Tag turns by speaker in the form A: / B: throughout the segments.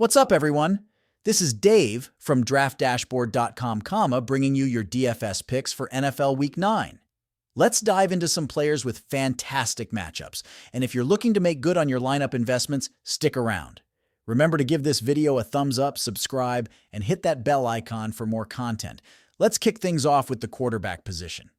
A: What's up, everyone? This is Dave from DraftDashboard.com, bringing you your DFS picks for NFL Week 9. Let's dive into some players with fantastic matchups, and if you're looking to make good on your lineup investments, stick around. Remember to give this video a thumbs up, subscribe, and hit that bell icon for more content. Let's kick things off with the quarterback position.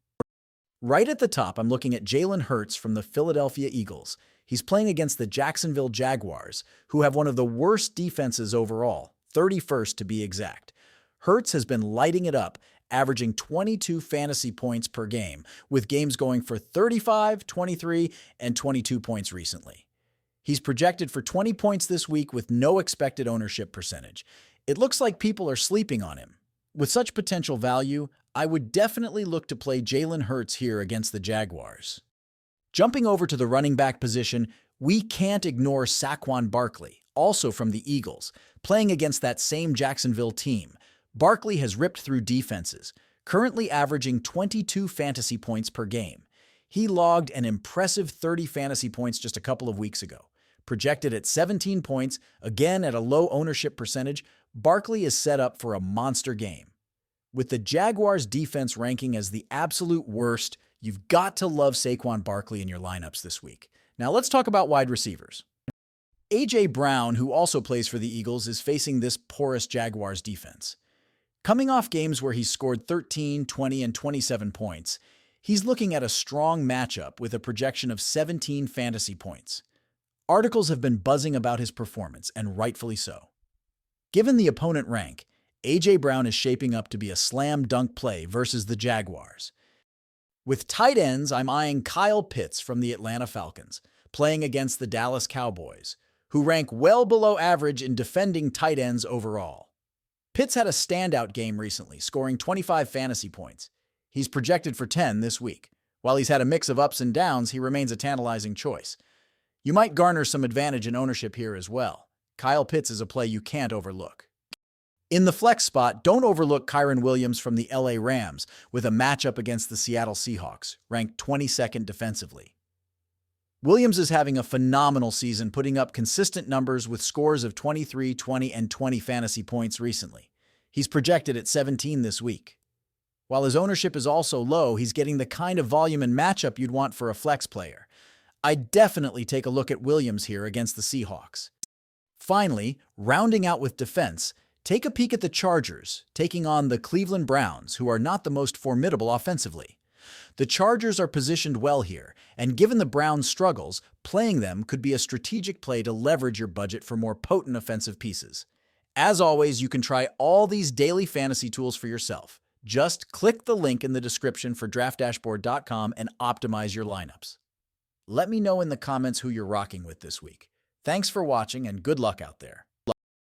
A: Right at the top, I'm looking at Jalen Hurts from the Philadelphia Eagles. He's playing against the Jacksonville Jaguars, who have one of the worst defenses overall, 31st to be exact. Hurts has been lighting it up, averaging 22 fantasy points per game, with games going for 35, 23, and 22 points recently. He's projected for 20 points this week with no expected ownership percentage. It looks like people are sleeping on him. With such potential value, I would definitely look to play Jalen Hurts here against the Jaguars. Jumping over to the running back position, we can't ignore Saquon Barkley, also from the Eagles, playing against that same Jacksonville team. Barkley has ripped through defenses, currently averaging 22 fantasy points per game. He logged an impressive 30 fantasy points just a couple of weeks ago. Projected at 17 points, again at a low ownership percentage, Barkley is set up for a monster game. With the Jaguars' defense ranking as the absolute worst, you've got to love Saquon Barkley in your lineups this week. Now let's talk about wide receivers. A.J. Brown, who also plays for the Eagles, is facing this porous Jaguars defense. Coming off games where he's scored 13, 20, and 27 points, he's looking at a strong matchup with a projection of 17 fantasy points. Articles have been buzzing about his performance, and rightfully so. Given the opponent rank, A.J. Brown is shaping up to be a slam dunk play versus the Jaguars. With tight ends, I'm eyeing Kyle Pitts from the Atlanta Falcons, playing against the Dallas Cowboys, who rank well below average in defending tight ends overall. Pitts had a standout game recently, scoring 25 fantasy points. He's projected for 10 this week. While he's had a mix of ups and downs, he remains a tantalizing choice. You might garner some advantage in ownership here as well. Kyle Pitts is a play you can't overlook. In the flex spot, don't overlook Kyren Williams from the LA Rams with a matchup against the Seattle Seahawks, ranked 22nd defensively. Williams is having a phenomenal season, putting up consistent numbers with scores of 23, 20, and 20 fantasy points recently. He's projected at 17 this week. While his ownership is also low, he's getting the kind of volume and matchup you'd want for a flex player. I'd definitely take a look at Williams here against the Seahawks. Finally, rounding out with defense, take a peek at the Chargers, taking on the Cleveland Browns, who are not the most formidable offensively. The Chargers are positioned well here, and given the Browns' struggles, playing them could be a strategic play to leverage your budget for more potent offensive pieces. As always, you can try all these daily fantasy tools for yourself. Just click the link in the description for DraftDashboard.com and optimize your lineups. Let me know in the comments who you're rocking with this week. Thanks for watching and good luck out there.